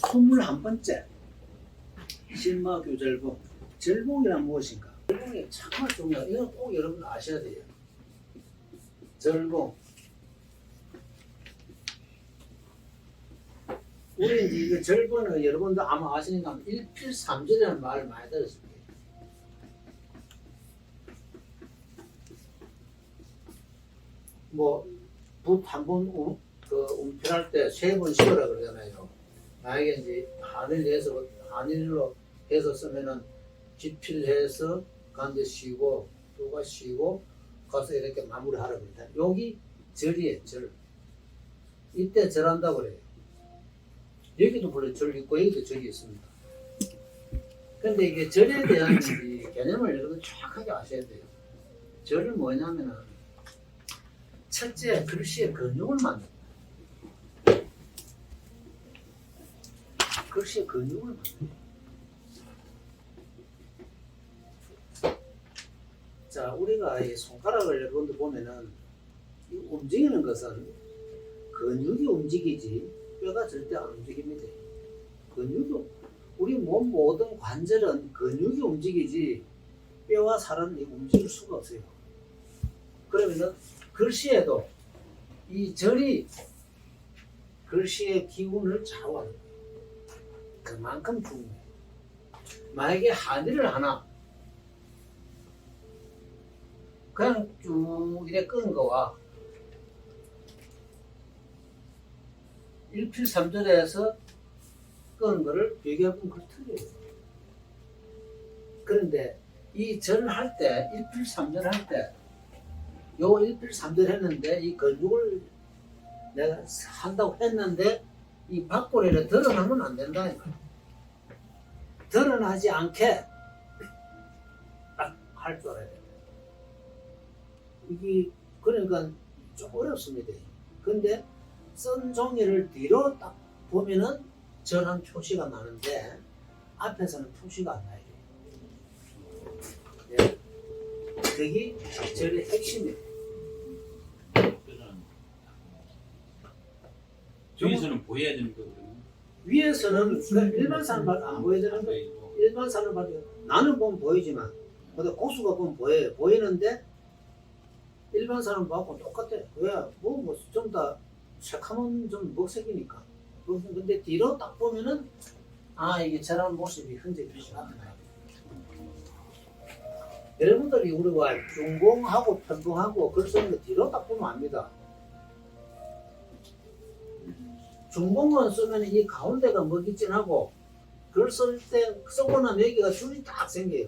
21번째 신마교절봉. 절봉이란 무엇인가? 절봉이 정말 중요해요. 이건 꼭 여러분 아셔야 돼요. 절봉. 우리 이제 이거 절봉은 여러분도 아마 아시니까 일필삼절이라는 말을 많이 들었을 거예요. 뭐 붓 한 번 움필할 때 3번 씌우라 그러잖아요. 만약에 이제 한일로 해서 쓰면은 지필해서 간데 쉬고 또가 쉬고 가서 이렇게 마무리하라 그러잖아요. 여기 절이에요, 절. 이때 절한다고 그래요. 여기도 물론 절이 있고 여기도 절이 있습니다. 근데 이게 절에 대한 개념을 여러분 정확하게 아셔야 돼요. 절은 뭐냐면은 첫째, 글씨의 근육을 만든다. 글씨의 근육을 만든다. 자, 우리가 이 손가락을 여러분들 보면은 이 움직이는 것은 근육이 움직이지 뼈가 절대 안 움직입니다. 우리 몸 모든 관절은 근육이 움직이지 뼈와 살은 움직일 수가 없어요. 그러면은 글씨에도 이 절이 글씨의 기운을 좌우하는 거예요. 그만큼 중요해요. 만약에 한일을 하나 그냥 쭉 이렇게 끄는 거와 일필삼절에서 끄는 거를 비교해보면 그 틀려요. 그런데 이 절을 할 때, 일필삼절 할 때, 요 일필삼절 했는데 이 근육을 내가 한다고 했는데 이 밖으로 드러나면 안 된다니까. 드러나지 않게 딱 할 줄 알아야 돼요. 이게 그러니까 좀 어렵습니다. 근데 쓴 종이를 뒤로 딱 보면은 절한 표시가 나는데 앞에서는 표시가 안 나요. 네. 그게 절의 핵심이에요. 위에서는 보여야 되는 거거든요. 위에서는 일반 사람밖에 안 보여지는 거. 일반 사람밖에 나는 보면 보이지만, 근데 고수가 보면 보여요. 보이는데 일반 사람하고 똑같아. 왜? 좀 더 새카만 좀 먹색이니까. 근데 뒤로 딱 보면은 이게 저런 모습이 흔적이 나타나요. 여러분들이 우리가 중봉하고 편봉하고 글 쓰는 거 뒤로 딱 보면 압니다. 중봉은 쓰면 이 가운데가 먹이진하고 글 쓸 때 쓰고 나면 여기가 줄이 딱 생겨요.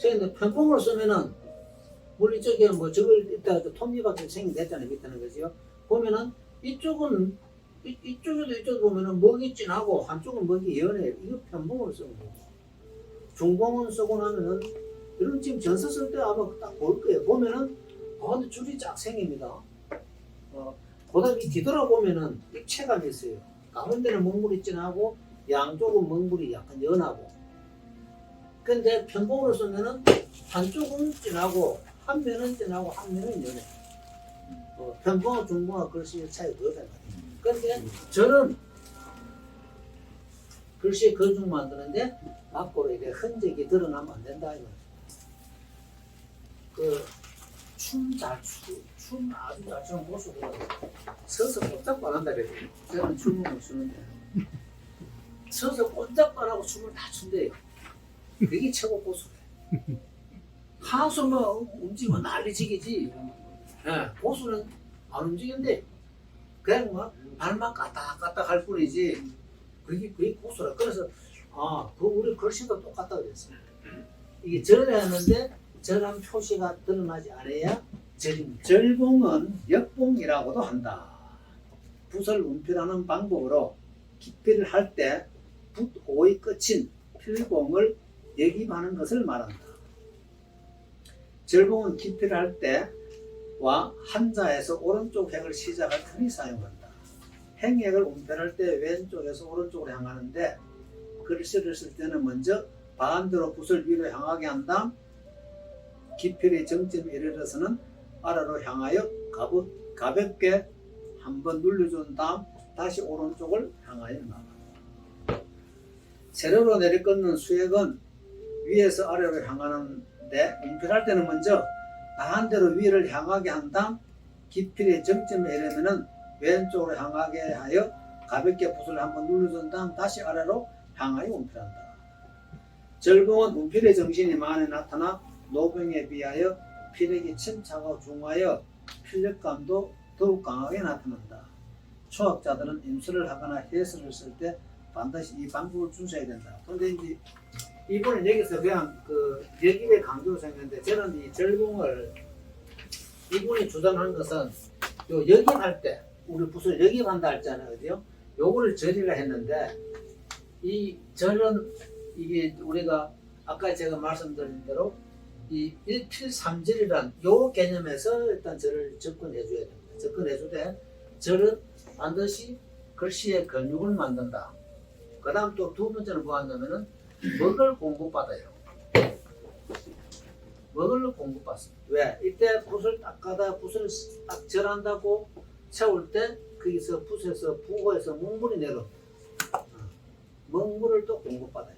근데 편봉을 쓰면은 물리 쪽에 저걸 이따 톱니바퀴 생겼잖아요. 밑에는 거죠. 보면은 이쪽은 이쪽에도 이쪽 보면은 먹이 진하고 한쪽은 먹이 연해요. 이거 편봉을 쓰는 거고. 중봉은 쓰고 나면은 이런 지금 전서 쓸 때 아마 딱 볼 거예요. 보면은 가운데 줄이 쫙 생깁니다. 그다음에 뒤돌아보면은 입체감이 있어요. 가운데는 먹물이 진하고 양쪽은 먹물이 약간 연하고. 근데 편봉으로 쓰면은 한쪽은 진하고 한 면은 진하고 한 면은 연해. 편봉과 중봉과 글씨의 차이가 그거다. 그런데 저는 글씨 거중 만드는데 밖으로 이렇게 흔적이 드러나면 안 된다. 춤 아주 잘 추는 고수들 서서 꼼짝도 안 한다 그래요. 저는 춤을 못 추는데 서서 꼼짝도 안 하고 춤을 다 춘대요. 그게 최고 고수래. 하수만 움직이면 난리치기지. 고수는 안 움직인대. 그냥 발만 까딱까딱 할 뿐이지. 그게 고수라. 그래서 우리 글씨도 똑같다 그랬어요. 이게 절을 했는데 절한 표시가 드러나지 않아야 절입니다. 절봉은 역봉이라고도 한다. 붓을 운필하는 방법으로 기필을 할 때 붓 오의 끝인 필봉을 역입하는 것을 말한다. 절봉은 기필을 할 때와 한자에서 오른쪽 획을 시작할 틀이 사용한다. 행획을 운필할 때 왼쪽에서 오른쪽으로 향하는데 글씨를 쓸 때는 먼저 반대로 붓을 위로 향하게 한 다음 기필의 정점에 이르러서는 아래로 향하여 가볍게 한번 눌러준 다음 다시 오른쪽을 향하여 나가. 세로로 내리꽂는 수액은 위에서 아래로 향하는데 운필할 때는 먼저 반대로 위를 향하게 한 다음 기필의 정점에 이르면은 왼쪽으로 향하게 하여 가볍게 붓을 한번 눌러준 다음 다시 아래로 향하여 운필한다. 절봉은 운필의 정신이 만에 나타나 노병에 비하여 필력이 침착하고 중하여 필력감도 더욱 강하게 나타난다. 초학자들은 임수를 하거나 해설을 쓸 때 반드시 이 방법을 주셔야 된다. 근데 이제 이분은 여기서 그냥 그 여기에 강조를 생겼는데 저는 이 절봉을 이분이 주장한 것은 요 역입할 때 우리 붓을 역입한다 했잖아요, 그죠? 요거를 절이라 했는데 이 절은 이게 우리가 아까 제가 말씀드린 대로 이 일필삼절이란 요 개념에서 일단 절을 접근해 줘야 됩니다. 접근해 주되 절은 반드시 글씨의 근육을 만든다. 그 다음 또 두 번째는 뭐하냐면은 먹을 공급받아요. 먹을 공급받습니다. 왜? 이때 붓을 딱 가다 붓을 딱 절한다고 채울 때 거기서 붓에서 부호에서 먹물이 내려옵니다. 먹물을 또 공급받아요.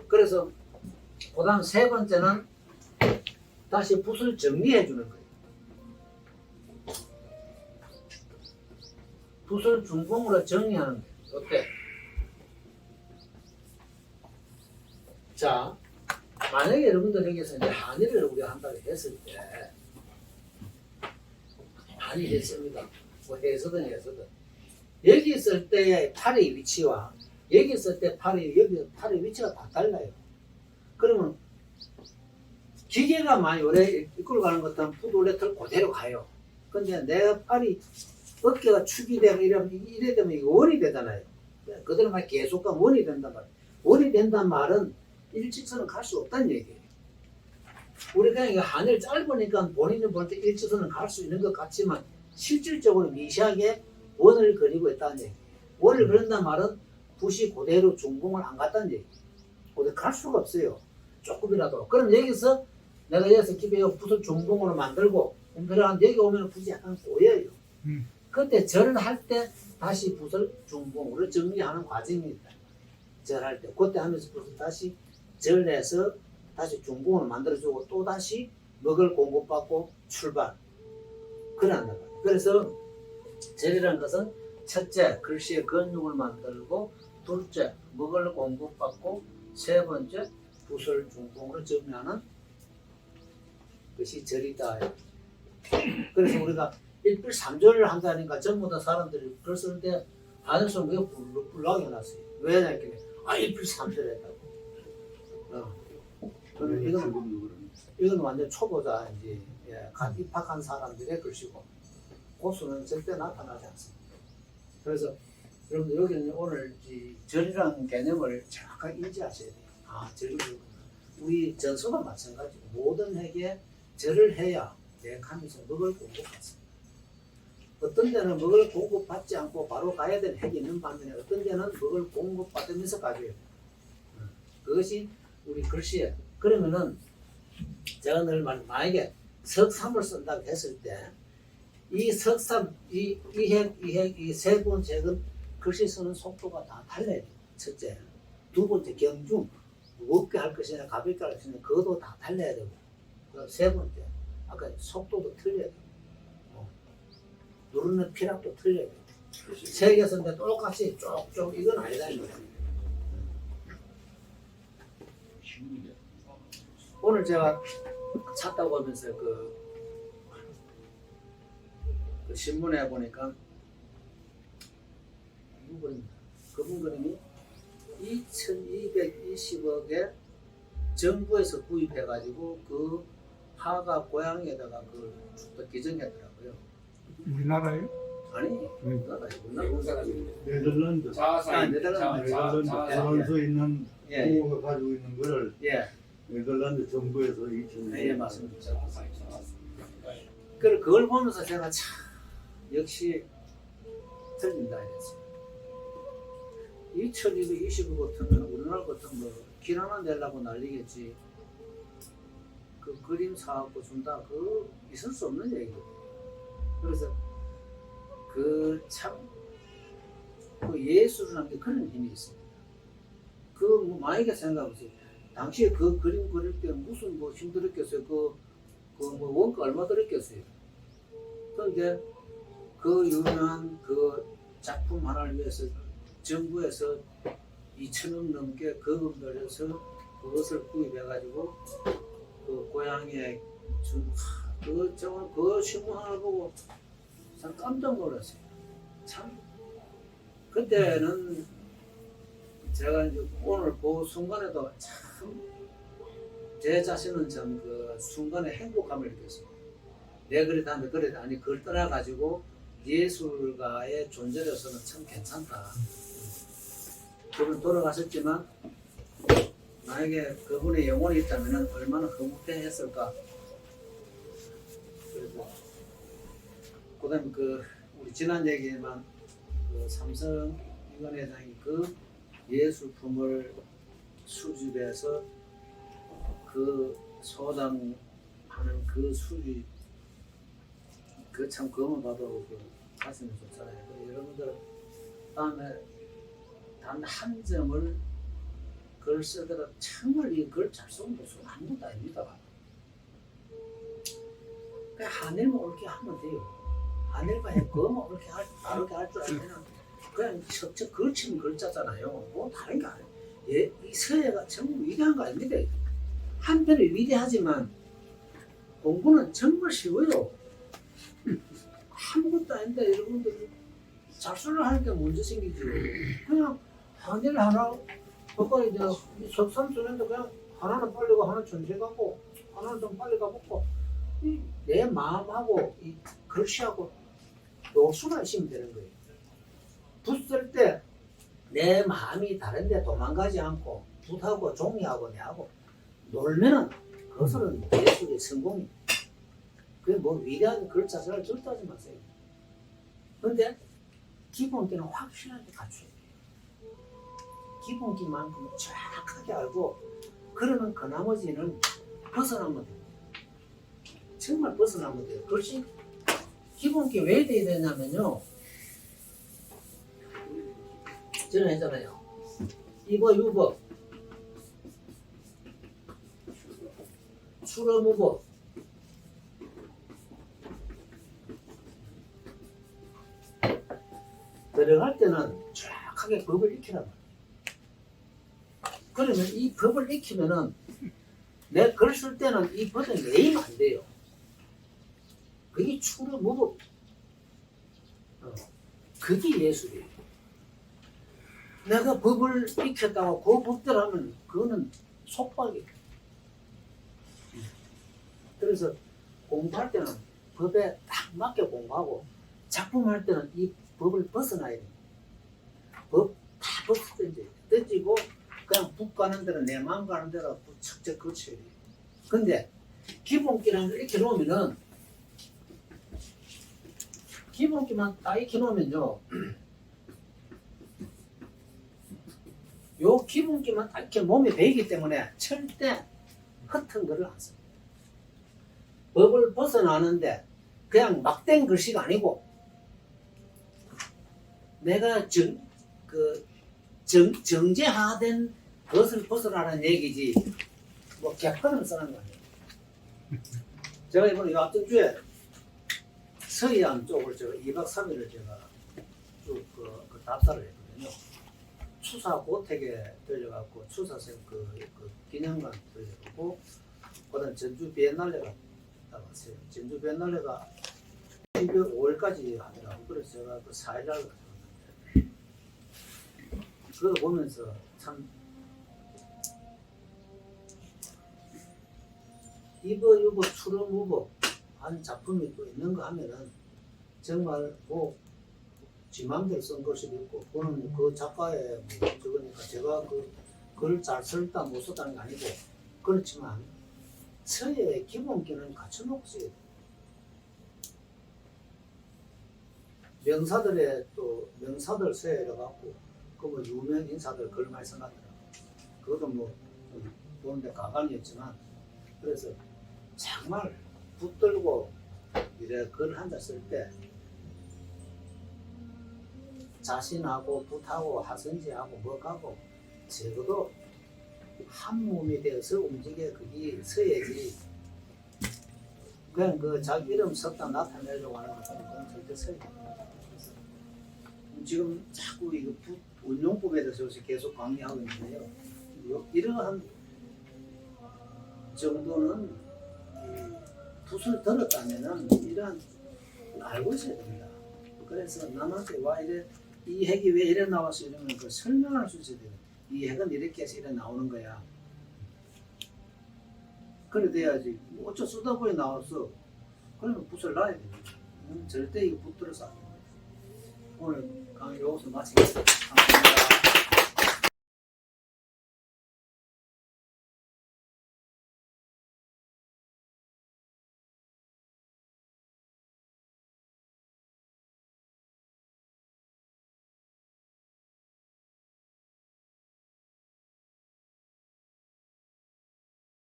그래서 그 다음 세 번째는 다시 붓을 정리해 주는 거예요. 붓을 중공으로 정리하는 거예요. 어때? 자, 만약에 여러분들 여기서 이제 한의를 우리가 한다고 했을 때, 한의 했습니다. 뭐 해서든 여기 있을 때의 팔의 위치와 여기 있을 때 여기 팔의 위치가 다 달라요. 그러면 기계가 많이 오래 이끌어 가는 것은 풋올레트를 그대로 가요. 근데 내 팔이 어깨가 축이 되고 이래 되면 이게 원이 되잖아요. 그대로 막 계속 가면 원이 된단 말이에요. 원이 된단 말은 일직선은 갈 수 없다는 얘기예요. 우리가 이거 하늘 짧으니까 본인은 볼 때 일직선은 갈 수 있는 것 같지만 실질적으로 미세하게 원을 그리고 있다는 얘기예요. 원을 그린단 말은 붓이 그대로 중공을 안 갔다는 얘기예요. 그대로 갈 수가 없어요. 조금이라도. 그럼 여기서 내가 여기서 기계에 붓을 중공으로 만들고 여기 오면 붓이 약간 꼬여요. 그때 절을 할 때 다시 붓을 중공으로 정리하는 과정입니다. 절할 때 그때 하면서 붓을 다시 절내서 다시 중공으로 만들어주고 또 다시 먹을 공급받고 출발. 그런단 말이에요. 그래서 절이라는 것은 첫째 글씨의 근육을 만들고 둘째 먹을 공급받고 세 번째 붓을 중공으로 정리하는 것이 절이다. 그래서 우리가 일필삼절을 한다니까 전부 다 사람들이 글 쓸 때 한에서 왜 불나게 해놨어요. 왜냐 했길래 일필삼절 했다고. 이건 완전 초보자 이제 갓 입학한 사람들의 글씨고 고수는 절대 나타나지 않습니다. 그래서 여러분들 여기는 오늘 이 절이라는 개념을 정확하게 인지하셔야 돼요. 절이 우리 전서가 마찬가지고 모든 핵에 절을 해야 대학하면서 먹을 공급받습니다. 어떤 데는 먹을 공급받지 않고 바로 가야 되는 핵이 있는 반면에 어떤 데는 먹을 공급받으면서 가줘야 돼요. 그것이 우리 글씨예요. 그러면은 제가 늘 만약에 석삼을 쓴다고 했을 때 이 석삼, 이 세 번째 핵은 글씨 쓰는 속도가 다 달라야 돼요. 첫째. 두 번째 경중, 무겁게 할 것이냐 가볍게 할 것이냐 그것도 다 달라야 되고 그다음 세 번째 아까 속도도 틀려야 돼요. 누르는 피락도 틀려야 돼요. 세 개 썼는데 똑같이 쪽쪽 이건 아니다 이거예요. 오늘 제가 차 타고 오면서 그 신문에 보니까 이분 그림입니다. 그분 그림이 2220억에 정부에서 구입해가지고 그 하가 고향에다가 그 기증했더라고요. 우리나라요? 아니, 우리나라 네덜란드. 네덜란드에 있는 부호가 가지고 있는 거를 네덜란드 정부에서 2000년. 예, 맞습니다. 그걸 보면서 제가 참 역시 틀린다 이랬어요. 2220억 같으면 우리나라 같은 거 길 하나 내려고 난리겠지. 그 그림 사갖고 준다. 그거 있을 수 없는 얘기거든요. 그래서 그 참 그 예술이라는 게 그런 힘이 있습니다. 뭐 만약에 생각해보세요. 당시에 그 그림 그릴 때 무슨 뭐 힘들었겠어요. 그 뭐 원가 얼마 들었겠어요. 그런데 그 유명한 그 작품 하나를 위해서 정부에서 2천억 넘게 거금 들여서 그것을 구입해가지고 그 고향에 그 신문 하나 보고 참 깜짝 놀랐어요. 참 그때는 제가 이제 오늘 그 순간에도 참 제 자신은 참 그 순간에 행복감을 느꼈어요. 내 그릇한데 그래 아니 그걸 떠나가지고 예술가의 존재로서는 참 괜찮다. 그분 돌아가셨지만 만약에 그분의 영혼이 있다면 얼마나 흐뭇해했을까. 그래서 그다음 그 우리 지난 얘기지만 그 삼성 이건 회장이 그 예술품을 수집해서 그 소장하는 그 수집 그 참 그것만 봐도 그 가슴이 좋잖아요. 그래서 여러분들 다음에 단 한 점을 글 쓰더라도 정말 이 글 잘 쓰는 것은 아무것도 아닙니다. 그냥 하늘만 옳게 하면 돼요. 하늘만 그거만 옳게 바르게 할 줄 알면 그냥 척척 걸치는 글자잖아요. 뭐 다른 게 아니에요. 예, 이 서예가 정말 위대한 거 아닙니다. 한편에 위대하지만 공부는 정말 쉬워요. 아무것도 아닌데 여러분들 작술을 하니까 문제 생기지. 그냥 하늘 하나 그거 이제 석삼순인데 그냥 하나는 빨리 가 하나는 천천히 가고 하나는 좀 빨리 가보고 내 마음하고 이 글씨하고 요수가 있으면 되는 거예요. 붓 쓸 때 내 마음이 다른데 도망가지 않고 붓하고 종이하고 내하고 놀면은 그것은 예술의 성공입니다. 그게 뭐 위대한 글자를 절대 하지 마세요. 그런데 기본기는 확실하게 갖춰야 돼요. 기본기만큼 정확하게 알고 그러면 그 나머지는 벗어나면 돼요. 정말 벗어나면 돼요. 그것이 기본기 왜 돼야 되냐면요. 저는 했잖아요. 이거 유법, 수로무법, 들어갈 때는 정확하게 법을 익히란 말이에요. 그러면 이 법을 익히면은 내 글 쓸 때는 이 법에 매이면 안 돼요. 그게 수로무법. 그게 예술이에요. 내가 법을 익혔다고 그 법대로 하면 그거는 속박이에요. 그래서 공부할 때는 법에 딱 맞게 공부하고 작품할 때는 이 법을 벗어나야 돼요. 법 다 던지고 그냥 붓 가는 대로 내 마음 가는 대로 척척 그쳐야 돼요. 근데 기본기라는 걸 이렇게 놓으면은 기본기만 딱 이렇게 놓으면요. 요 기본기만 딱 이렇게 몸에 배이기 때문에 절대 허튼 글을 안 씁니다. 법을 벗어나는데 그냥 막된 글씨가 아니고 내가 정제화된 것을 벗어나는 얘기지 뭐 객관을 쓰는 거 아니에요. 제가 이번에 앞전 주에 서해안 쪽을 제가 2박 3일을 제가 쭉 그 답사를 했거든요. 추사 고택에 들려갖고 추사생 그 기념관 들려갖고 그다음 전주 비엔날레 갔다 왔어요. 전주 비엔날레가 12월 5일까지 하더라고. 그래서 제가 그 4일날 갔다 왔는데 그걸 보면서 참 이버유버 추러무버 한 작품이 또 있는 거 하면은 정말 뭐 지 맘대로 쓴 것이 있고 그거는 그 작가의 뭐 저거니까 제가 그 글을 잘 쓸다 못 썼다는 게 아니고 그렇지만 서예의 기본기는 갖춰놓고 써야 돼요. 명사들의 또 명사들 서예를 갖고 그 뭐 유명 인사들 글 많이 써놨더라고. 그것도 뭐 보는데 가관이었지만 그래서 정말 붙들고 이래 글 한 자 쓸 때 자신하고 붓하고 하선지하고 뭐하고 적어도 한 몸이 되어서 움직여 그게 서야지. 그냥 그 자기 이름 썼다 나타내려고 하는 것은 그건 절대 서야 됩니다. 지금 자꾸 이거 운용법에 대해서 계속 강의하고 있는데요. 이러한 정도는 붓을 들었다면은 이러한 알고 있어야 됩니다. 그래서 남한테 와 이래 이 핵이 왜 이래 나왔어 이러면 그 설명할 수 있어야 돼요. 이 핵은 이렇게 해서 이래 나오는 거야. 그래 돼야지. 뭐 어쩌 쓰다 보니 나왔어. 그러면 붓을 놔야 됩니다. 절대 이거 붙들어서 안 됩니다. 오늘 강의 여기서 마치겠습니다.